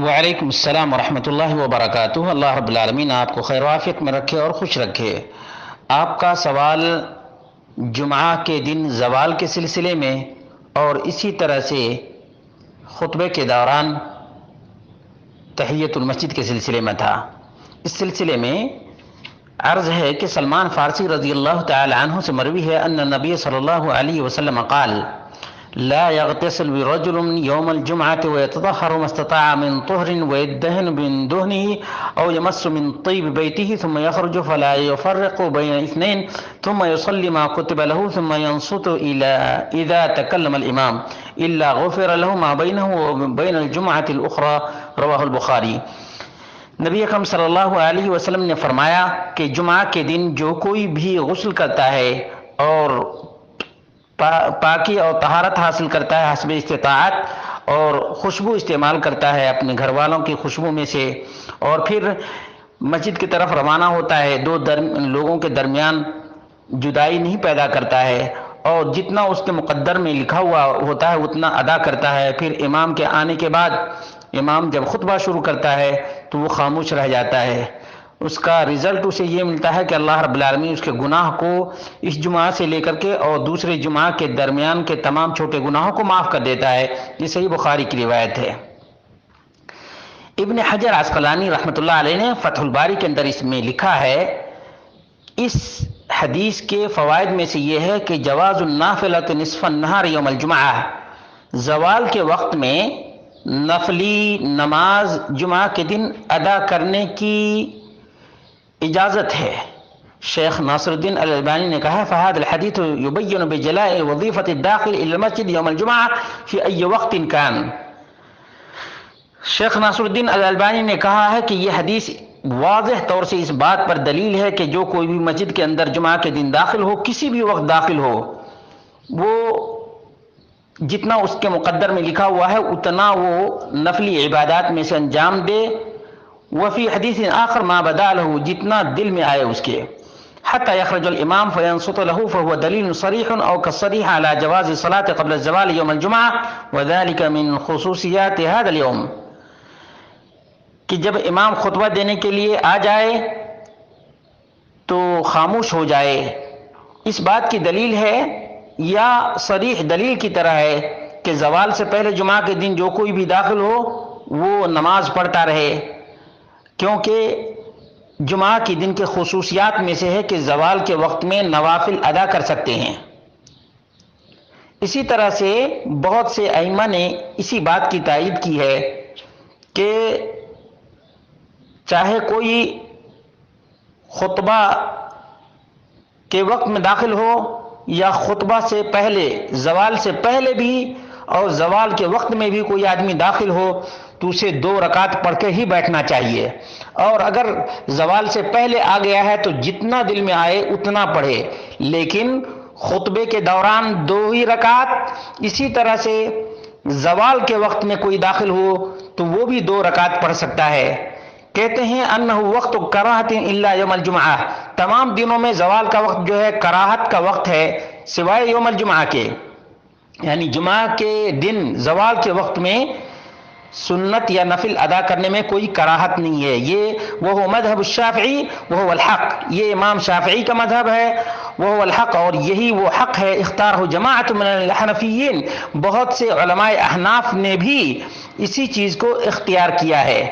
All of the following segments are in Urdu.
وعلیکم السلام ورحمۃ اللہ وبرکاتہ۔ اللہ رب العالمین آپ کو خیر و عافیت میں رکھے اور خوش رکھے۔ آپ کا سوال جمعہ کے دن زوال کے سلسلے میں اور اسی طرح سے خطبے کے دوران تحیۃ المسجد کے سلسلے میں تھا۔ اس سلسلے میں عرض ہے کہ سلمان فارسی رضی اللہ تعالی عنہ سے مروی ہے ان نبی صلی اللہ علیہ وسلم قال لا يغتسل رجل يوم الجمعة ويتطهر ما استطاع من طهر ويدهن من دهنه أو يمس من طيب بيته ثم يخرج فلا يفرق بين اثنين ثم يصلي ما كتب له ثم ينصت إذا تكلم الإمام إلا غفر له ما بينه وبين الجمعة الأخرى رواه البخاری۔ نبی اکرم صلی اللہ علیہ وسلم نے فرمایا کہ جمعہ کے دن جو کوئی بھی غسل کرتا ہے اور پاکی اور طہارت حاصل کرتا ہے حسب استطاعت اور خوشبو استعمال کرتا ہے اپنے گھر والوں کی خوشبو میں سے، اور پھر مسجد کی طرف روانہ ہوتا ہے، دو لوگوں کے درمیان جدائی نہیں پیدا کرتا ہے اور جتنا اس کے مقدر میں لکھا ہوا ہوتا ہے اتنا ادا کرتا ہے، پھر امام کے آنے کے بعد امام جب خطبہ شروع کرتا ہے تو وہ خاموش رہ جاتا ہے، اس کا رزلٹ اسے یہ ملتا ہے کہ اللہ رب العالمین اس کے گناہ کو اس جمعہ سے لے کر کے اور دوسرے جمعہ کے درمیان کے تمام چھوٹے گناہوں کو معاف کر دیتا ہے۔ یہ صحیح بخاری کی روایت ہے۔ ابن حجر عسقلانی رحمۃ اللہ علیہ نے فتح الباری کے اندر اس میں لکھا ہے، اس حدیث کے فوائد میں سے یہ ہے کہ جواز النافلۃ نصف النہار یوم الجمعہ، زوال کے وقت میں نفلی نماز جمعہ کے دن ادا کرنے کی اجازت ہے۔ شیخ ناصر الدین الالبانی نے کہا فهذا الحديث يبين بجلاء وظيفة الداخل الى المسجد يوم الجمعة في اي وقت كان۔ شیخ ناصر الدین الالبانی نے کہا ہے کہ یہ حدیث واضح طور سے اس بات پر دلیل ہے کہ جو کوئی بھی مسجد کے اندر جمعہ کے دن داخل ہو، کسی بھی وقت داخل ہو، وہ جتنا اس کے مقدر میں لکھا ہوا ہے اتنا وہ نفلی عبادات میں سے انجام دے، وفی حدیث آخر ما بدا له، جتنا دل میں آئے اس کے، حتى يخرج الامام فينصت له فهو دلیل صریح او كالصریح على جواز الصلاة قبل الزوال يوم الجمعة وذلك من خصوصیات هذا اليوم، کہ جب امام خطبہ دینے کے لیے آ جائے تو خاموش ہو جائے، اس بات کی دلیل ہے یا صریح دلیل کی طرح ہے کہ زوال سے پہلے جمعہ کے دن جو کوئی بھی داخل ہو وہ نماز پڑھتا رہے، کیونکہ جمعہ کی دن کے خصوصیات میں سے ہے کہ زوال کے وقت میں نوافل ادا کر سکتے ہیں۔ اسی طرح سے بہت سے ائمہ نے اسی بات کی تائید کی ہے کہ چاہے کوئی خطبہ کے وقت میں داخل ہو یا خطبہ سے پہلے، زوال سے پہلے بھی اور زوال کے وقت میں بھی کوئی آدمی داخل ہو تو اسے 2 رکعت پڑھ کے ہی بیٹھنا چاہیے، اور اگر زوال سے پہلے آ گیا ہے تو جتنا دل میں آئے اتنا پڑھے، لیکن خطبے کے دوران 2 ہی رکعت، اسی طرح سے زوال کے وقت میں کوئی داخل ہو تو وہ بھی 2 رکعت پڑھ سکتا ہے۔ کہتے ہیں انہ وقت کراہت الا یوم الجمعہ، تمام دنوں میں زوال کا وقت جو ہے کراہت کا وقت ہے سوائے یوم الجمعہ کے، یعنی جمعہ کے دن زوال کے وقت میں سنت یا نفل ادا کرنے میں کوئی کراہت نہیں ہے۔ یہ وہ مذہب الشافعی وہ الحق، یہ امام شافعی کا مذہب ہے، وہ الحق، اور یہی وہ حق ہے۔ اختارہ جماعت من الحنفیین، بہت سے علماء احناف نے بھی اسی چیز کو اختیار کیا ہے،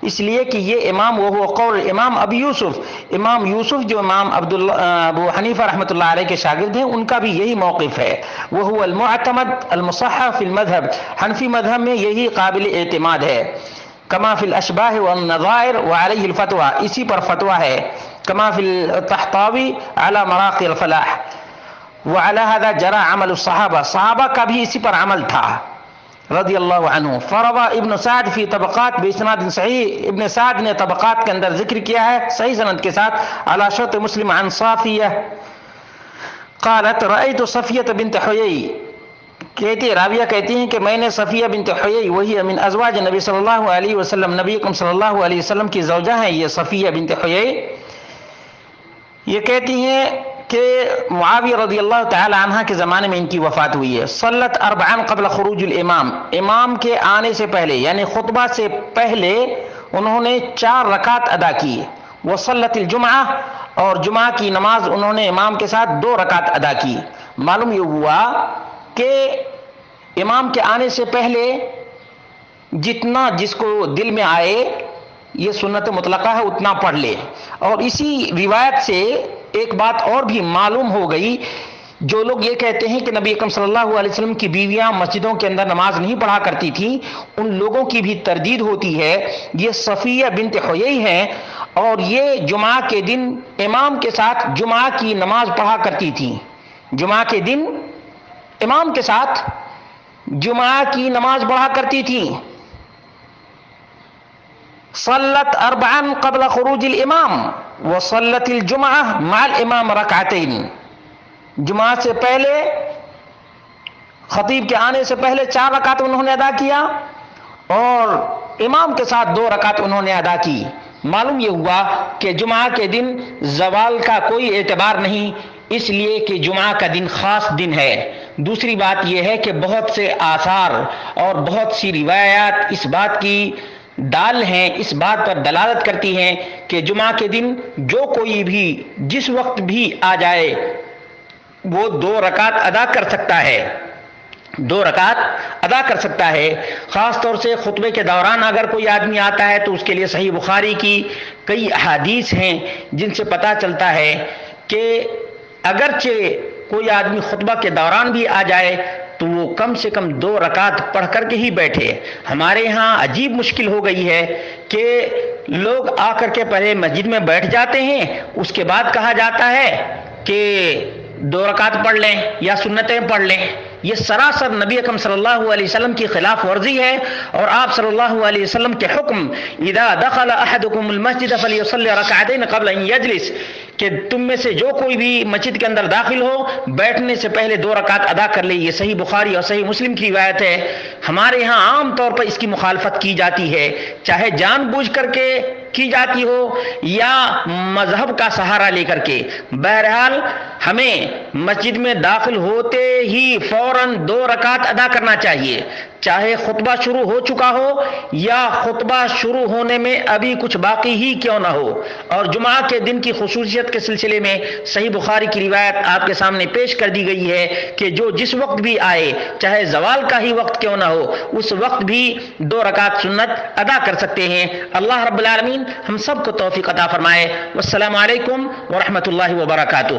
اس لیے کہ یہ امام وہ قول امام امام یوسف جو امام ابو حنیفہ رحمۃ اللہ علیہ کے شاگرد ہیں، ان کا بھی یہی موقف ہے، وہ المعتمد المصحح فی المذہب، حنفی مذہب میں یہی قابل اعتماد ہے، کما فی الاشباہ والنظائر وعلیہ الفتوى، اسی پر فتویٰ ہے، کما فی الطحطاوی علی مراقی الفلاح، وعلی هذا جرى عمل الصحابہ، صحابہ کا بھی اسی پر عمل تھا رضی اللہ عنہ۔ فروى ابن سعد فی طبقات باسناد صحیح، ابن سعد نے طبقات کے اندر ذکر کیا ہے صحیح سند کے ساتھ، علی شرط مسلم عن صافیہ قالت رأیت صفیہ بنت حیی، راویہ کہتی ہیں کہ میں نے صفیہ بنت حیی وہی من ازواج نبی صلی اللہ علیہ وسلم، نبی اکرم صلی اللہ علیہ وسلم کی زوجہ ہیں یہ صفیہ بنت حیی، یہ کہتی ہیں کہ معاویہ رضی اللہ تعالی عنہ کے زمانے میں ان کی وفات ہوئی ہے. صلت اربعا قبل خروج الامام، امام کے آنے سے پہلے یعنی خطبہ سے پہلے انہوں نے 4 رکعت ادا کی. وصلت الجمعہ، اور جمعہ کی نماز انہوں نے امام کے ساتھ 2 رکعت ادا کی. معلوم یہ ہوا کہ امام کے آنے سے پہلے جتنا جس کو دل میں آئے، یہ سنت مطلقہ ہے، اتنا پڑھ لے. اور اسی روایت سے ایک بات اور بھی معلوم ہو گئی، جو لوگ یہ کہتے ہیں کہ نبی اکرم صلی اللہ علیہ وسلم کی بیویاں مسجدوں کے اندر نماز نہیں پڑھا کرتی تھیں، ان لوگوں کی بھی تردید ہوتی ہے. یہ صفیہ بنت حیی ہیں اور یہ جمعہ کے دن امام کے ساتھ جمعہ کی نماز پڑھا کرتی تھیں. جمعہ کے دن امام کے ساتھ جمعہ کی نماز پڑھا کرتی تھیں. صلت اربعا قبل خروج الامام وصلت الجمعہ مع الامام رکعتین. جمعہ سے پہلے خطیب کے آنے سے پہلے 4 رکعت انہوں نے ادا کیا اور امام کے ساتھ 2 رکعت انہوں نے ادا کی. معلوم یہ ہوا کہ جمعہ کے دن زوال کا کوئی اعتبار نہیں، اس لیے کہ جمعہ کا دن خاص دن ہے. دوسری بات یہ ہے کہ بہت سے آثار اور بہت سی روایات اس بات کی دال ہیں، اس بات پر دلالت کرتی ہیں کہ جمعہ کے دن جو کوئی بھی جس وقت بھی آ جائے وہ 2 رکعت ادا کر سکتا ہے. 2 رکعت ادا کر سکتا ہے. خاص طور سے خطبے کے دوران اگر کوئی آدمی آتا ہے تو اس کے لیے صحیح بخاری کی کئی احادیث ہیں جن سے پتہ چلتا ہے کہ اگرچہ کوئی آدمی خطبہ کے دوران بھی آ جائے تو وہ کم سے کم 2 رکعت پڑھ کر کے ہی بیٹھے. ہمارے ہاں عجیب مشکل ہو گئی ہے کہ لوگ آ کر کے پہلے مسجد میں بیٹھ جاتے ہیں، اس کے بعد کہا جاتا ہے کہ 2 رکعت پڑھ لیں یا سنتیں پڑھ لیں. یہ سراسر نبی اکرم صلی اللہ علیہ وسلم کی خلاف ورزی ہے. اور آپ صلی اللہ علیہ وسلم کے حکم اذا دخل احدکم المسجد فلیصلی رکعتین قبل ان یجلس، کہ تم میں سے جو کوئی بھی مسجد کے اندر داخل ہو بیٹھنے سے پہلے 2 رکعت ادا کر لے. یہ صحیح بخاری اور صحیح مسلم کی روایت ہے. ہمارے ہاں عام طور پر اس کی مخالفت کی جاتی ہے، چاہے جان بوجھ کر کے کی جاتی ہو یا مذہب کا سہارا لے کر کے. بہرحال ہمیں مسجد میں داخل ہوتے ہی فوراً 2 رکعت ادا کرنا چاہیے، چاہے خطبہ شروع ہو چکا ہو یا خطبہ شروع ہونے میں ابھی کچھ باقی ہی کیوں نہ ہو. اور جمعہ کے دن کی خصوصیت کے سلسلے میں صحیح بخاری کی روایت آپ کے سامنے پیش کر دی گئی ہے کہ جو جس وقت بھی آئے، چاہے زوال کا ہی وقت کیوں نہ ہو، اس وقت بھی 2 رکعت سنت ادا کر سکتے ہیں. اللہ رب العالمین ہم سب کو توفیق عطا فرمائے. والسلام علیکم ورحمۃ اللہ وبرکاتہ.